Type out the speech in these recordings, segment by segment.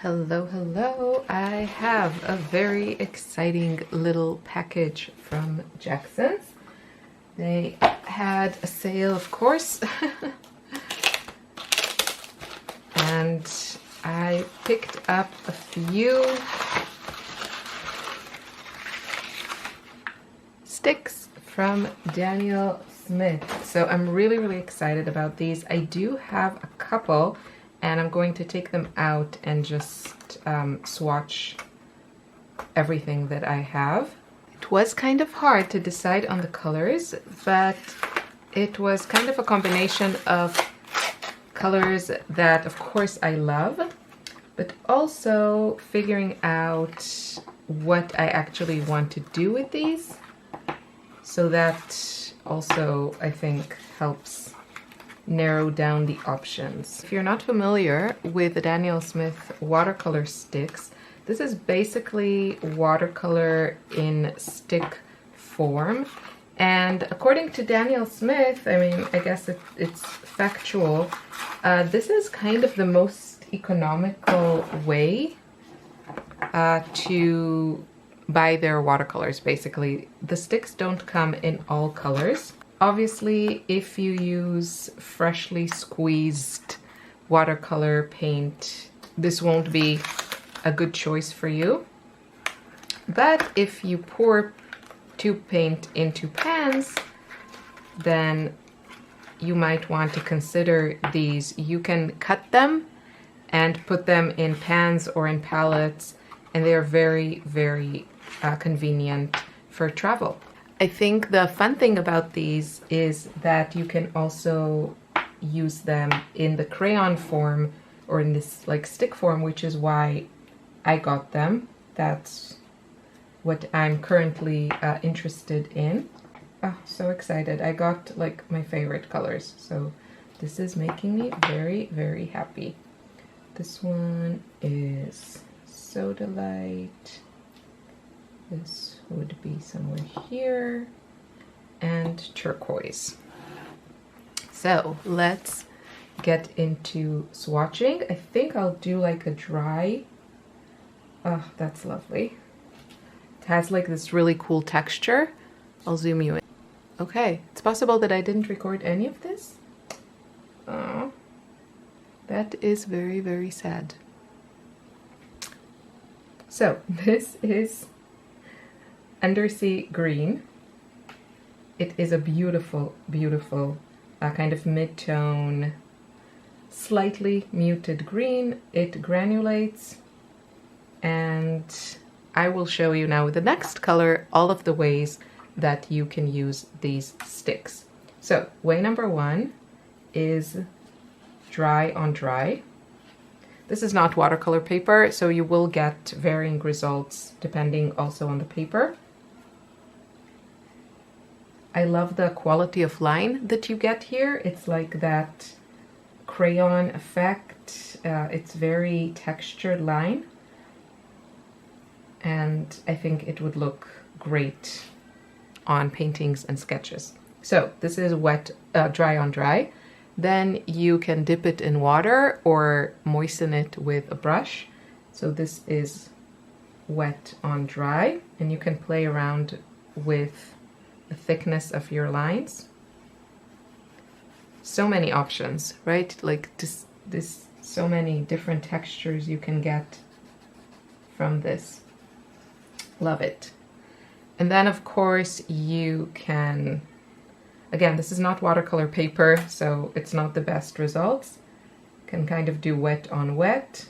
Hello, hello. I have a very exciting little package from Jackson's. They had a sale, of course, and I picked up a few sticks from Daniel Smith. So I'm really excited about these. I do have a couple, and I'm going to take them out and just swatch everything that I have. It was kind of hard to decide on the colors, but it was kind of a combination of colors that, of course, I love, but also figuring out what I actually want to do with these. So that also, I think, helps narrow down the options. If you're not familiar with the Daniel Smith watercolor sticks, this is basically watercolor in stick form. And according to Daniel Smith, I mean, I guess it's factual, this is kind of the most economical way to buy their watercolors, basically. The sticks don't come in all colors. Obviously, if you use freshly squeezed watercolor paint, this won't be a good choice for you. But if you pour tube paint into pans, then you might want to consider these. You can cut them and put them in pans or in palettes, and they are very convenient for travel. I think the fun thing about these is that you can also use them in the crayon form or in this like stick form, which is why I got them. That's what I'm currently interested in. Oh, so excited. I got like my favorite colors. So this is making me very happy. This one is Soda Light. This would be somewhere here, and turquoise. So let's get into swatching. I think I'll do like a dry. Oh, that's lovely. It has like this really cool texture. I'll zoom you in. Okay, it's possible that I didn't record any of this. Oh, that is very sad. So this is Undersea Green. It is a beautiful kind of mid-tone, slightly muted green. It granulates, and I will show you now with the next color all of the ways that you can use these sticks. So way number one is dry on dry. This is not watercolor paper, so you will get varying results depending also on the paper. I love the quality of line that you get here. It's like that crayon effect. It's very textured line, and I think it would look great on paintings and sketches. So this is wet, dry on dry. Then you can dip it in water or moisten it with a brush. So this is wet on dry, and you can play around with the thickness of your lines. So many options, right? Like this so many different textures you can get from this. Love it. And then of course you can, again, this is not watercolor paper, so it's not the best results. Can kind of do wet on wet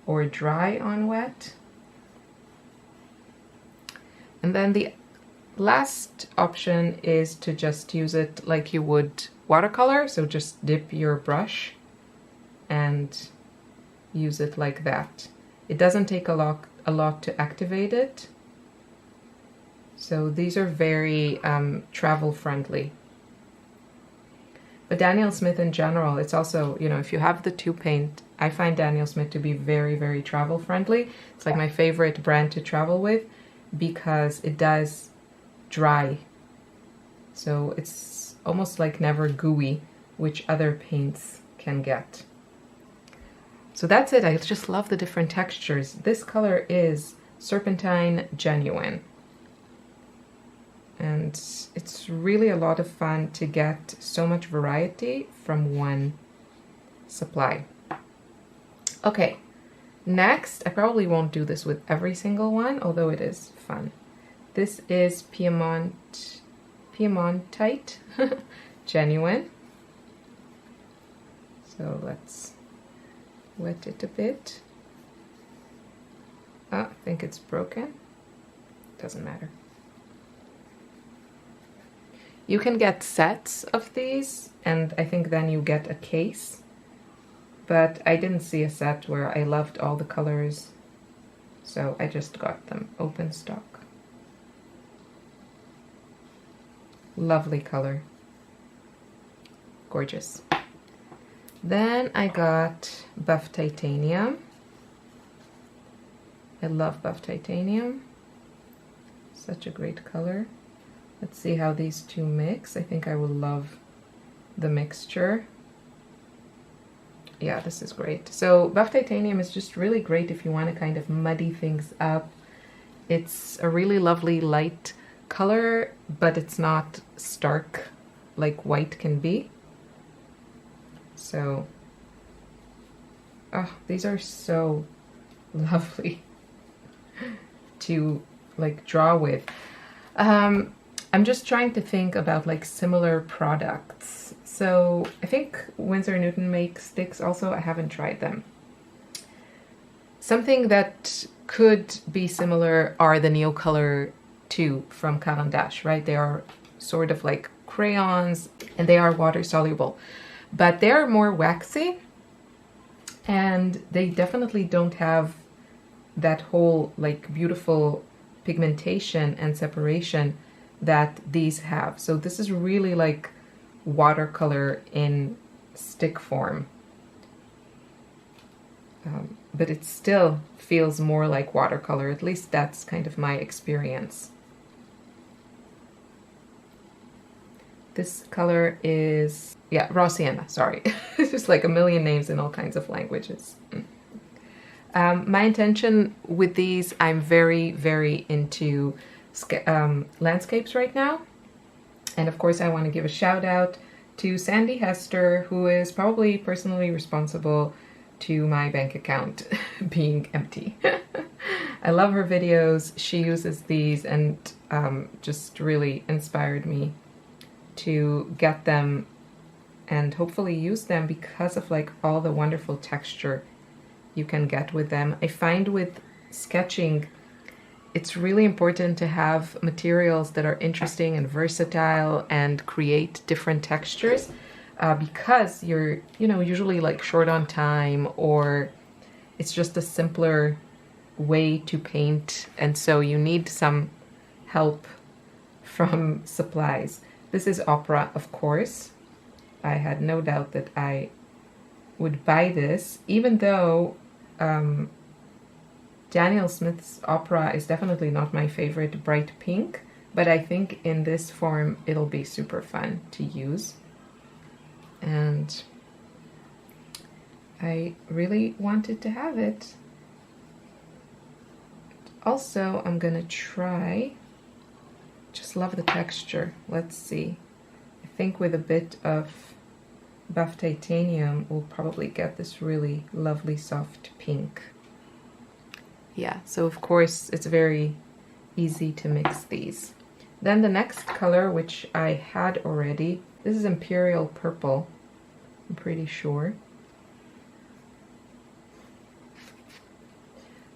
or dry on wet. And then the last option is to just use it like you would watercolor, so just dip your brush and use it like that. It doesn't take a lot to activate it. So these are very travel friendly. But Daniel Smith in general, it's also, you know, if you have the tube paint, I find Daniel Smith to be very travel friendly. It's like my favorite brand to travel with because it does dry. So it's almost like never gooey, which other paints can get. So that's it. I just love the different textures. This color is Serpentine Genuine. And it's really a lot of fun to get so much variety from one supply. Okay, next, I probably won't do this with every single one, although it is fun. This is Piemontite Genuine. So let's wet it a bit. Oh, I think it's broken. Doesn't matter. You can get sets of these, and I think then you get a case. But I didn't see a set where I loved all the colors, so I just got them open stock. Lovely color. Gorgeous. Then I got Buff Titanium. I love Buff Titanium. Such a great color. Let's see how these two mix. I think I will love the mixture. Yeah, this is great. So Buff Titanium is just really great if you want to kind of muddy things up. It's a really lovely light color, but it's not stark like white can be. So, oh, these are so lovely to like draw with. I'm just trying to think about like similar products. So I think Winsor & Newton makes sticks also. I haven't tried them. Something that could be similar are the Neocolor 2 from Caran d'Ache, right? They are sort of like crayons and they are water soluble, but they are more waxy and they definitely don't have that whole like beautiful pigmentation and separation that these have. So this is really like watercolor in stick form, but it still feels more like watercolor. At least that's kind of my experience. This color is, yeah, raw sienna, sorry. It's just like a million names in all kinds of languages. My intention with these, I'm very, very into landscapes right now. And of course I want to give a shout out to Sandy Hester, who is probably personally responsible to my bank account being empty. I love her videos. She uses these and just really inspired me to get them and hopefully use them because of like all the wonderful texture you can get with them. I find with sketching, it's really important to have materials that are interesting and versatile and create different textures because you're, you know, usually like short on time or it's just a simpler way to paint, and so you need some help from supplies. This is Opera, of course. I had no doubt that I would buy this, even though Daniel Smith's Opera is definitely not my favorite bright pink, but I think in this form it'll be super fun to use. And I really wanted to have it. Also, I'm gonna try, just love the texture. Let's see. I think with a bit of Buff Titanium, we'll probably get this really lovely soft pink. Yeah, so of course it's very easy to mix these. Then the next color, which I had already, this is Imperial Purple, I'm pretty sure.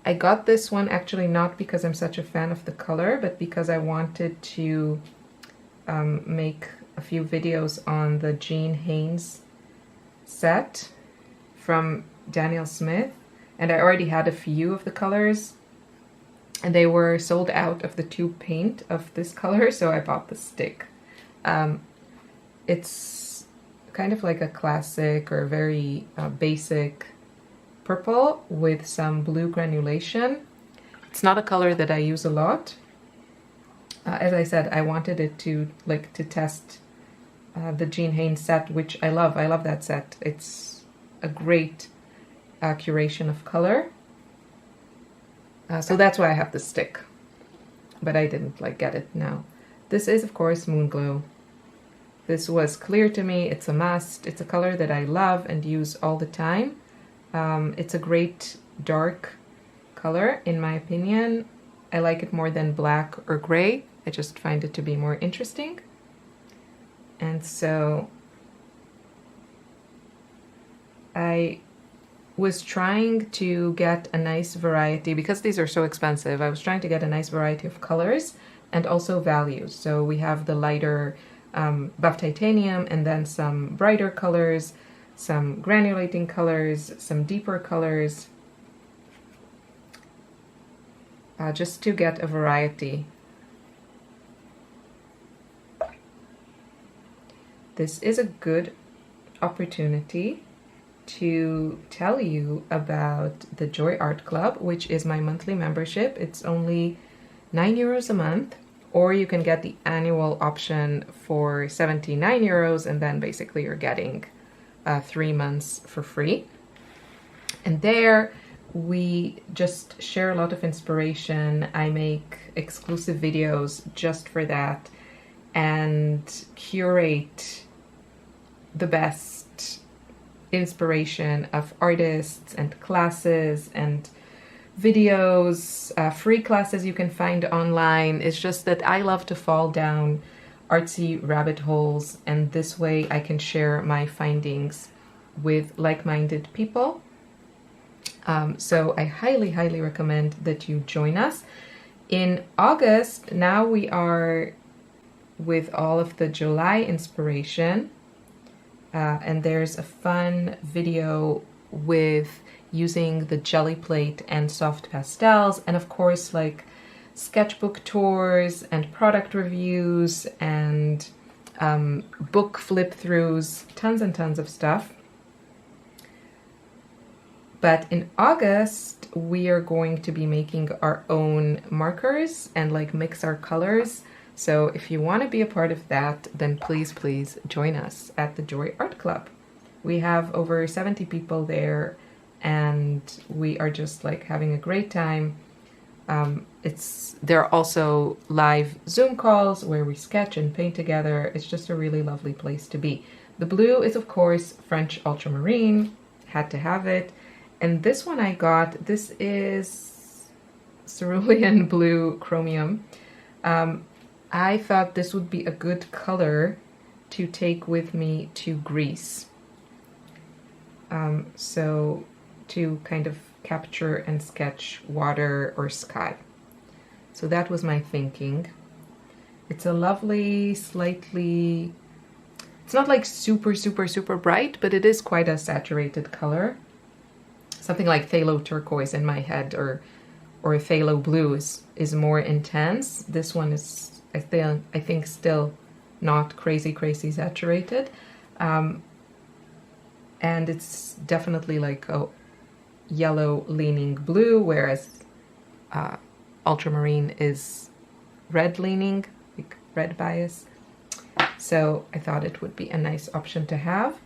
I got this one actually not because I'm such a fan of the color, but because I wanted to make a few videos on the Jean Haynes set from Daniel Smith, and I already had a few of the colors and they were sold out of the tube paint of this color, so I bought the stick. It's kind of like a classic or very basic purple with some blue granulation. It's not a color that I use a lot. As I said, I wanted it to test the Jean Haynes set, which I love. I love that set. It's a great curation of color. So that's why I have the stick, but I didn't like get it now. This is of course Moonglow. This was clear to me, it's a must. It's a color that I love and use all the time. It's a great dark color in my opinion. I like it more than black or gray. I just find it to be more interesting. And so I was trying to get a nice variety, because these are so expensive, I was trying to get a nice variety of colors and also values. So we have the lighter buff titanium, and then some brighter colors, some granulating colors, some deeper colors, just to get a variety. This is a good opportunity to tell you about the Joy Art Club, which is my monthly membership. It's only €9 a month, or you can get the annual option for €79, and then basically you're getting 3 months for free. And there we just share a lot of inspiration. I make exclusive videos just for that and curate the best inspiration of artists and classes and videos, free classes you can find online. It's just that I love to fall down artsy rabbit holes, and this way I can share my findings with like-minded people. So I highly, highly recommend that you join us. In August, now we are with all of the July inspiration, and there's a fun video with using the jelly plate and soft pastels, and of course like sketchbook tours and product reviews and book flip-throughs, tons and tons of stuff. But in August, we are going to be making our own markers and like mix our colors. So if you want to be a part of that, then please, please join us at the Joy Art Club. We have over 70 people there, and we are just like having a great time. There are also live Zoom calls where we sketch and paint together. It's just a really lovely place to be. The blue is of course French ultramarine, had to have it. And this one I got, this is cerulean blue chromium. I thought this would be a good color to take with me to Greece. So to kind of capture and sketch water or sky. So that was my thinking. It's a lovely, slightly, it's not like super, super, super bright, but it is quite a saturated color. Something like phthalo turquoise in my head, or phthalo blue is more intense. This one is, I think still not crazy, crazy saturated. And it's definitely like a yellow leaning blue, whereas ultramarine is red leaning, like red bias. So I thought it would be a nice option to have.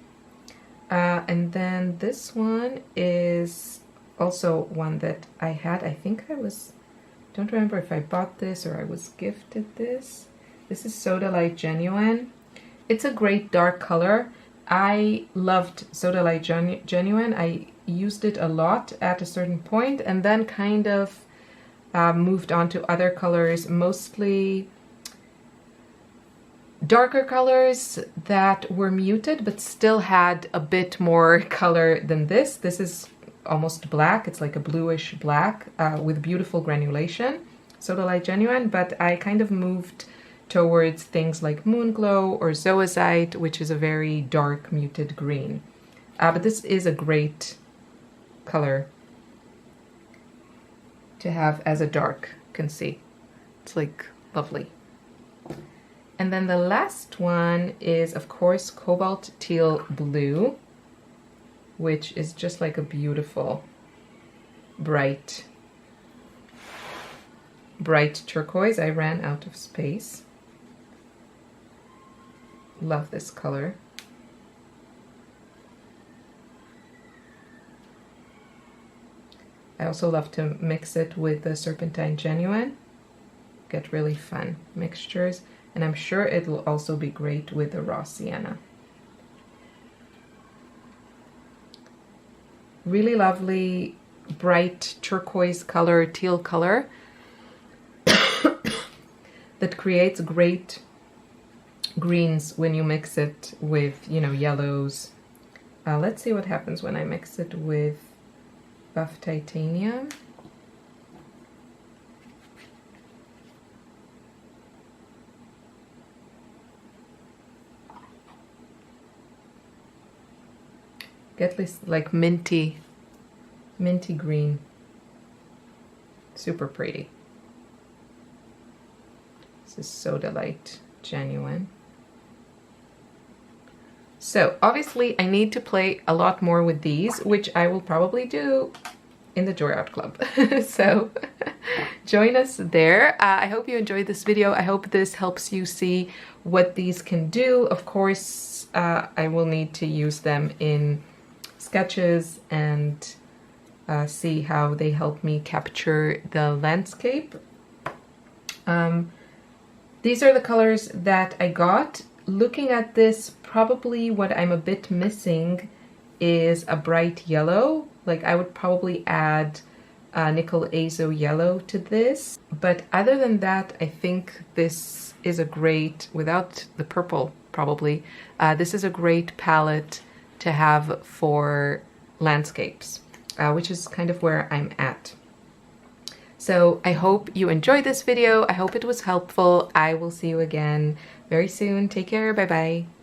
And then this one is also one that I had. I think don't remember if I bought this or I was gifted this. This is Soda Light Genuine. It's a great dark color. I loved Soda Light Genuine. I used it a lot at a certain point, and then kind of moved on to other colors, mostly darker colors that were muted but still had a bit more color than this. This is almost black. It's like a bluish black with beautiful granulation, Soda Light Genuine, but I kind of moved towards things like Moonglow or Zoazite, which is a very dark muted green. But this is a great color to have as a dark, you can see. It's like lovely. And then the last one is, of course, Cobalt Teal Blue, which is just like a beautiful, bright turquoise. I ran out of space. Love this color. I also love to mix it with the Serpentine Genuine. Get really fun mixtures, and I'm sure it will also be great with the raw sienna. Really lovely, bright turquoise color, teal color that creates great greens when you mix it with, you know, yellows. Let's see what happens when I mix it with buff titanium. Get this like minty green. Super pretty. This is Soda Light Genuine. So obviously I need to play a lot more with these, which I will probably do in the Joy Art Club. So join us there. I hope you enjoyed this video. I hope this helps you see what these can do. Of course, I will need to use them in sketches and see how they help me capture the landscape. These are the colors that I got. Looking at this, probably what I'm a bit missing is a bright yellow. Like I would probably add nickel azo yellow to this. But other than that, I think this is a great, without the purple probably, this is a great palette to have for landscapes, which is kind of where I'm at. So I hope you enjoyed this video. I hope it was helpful. I will see you again very soon. Take care. Bye bye.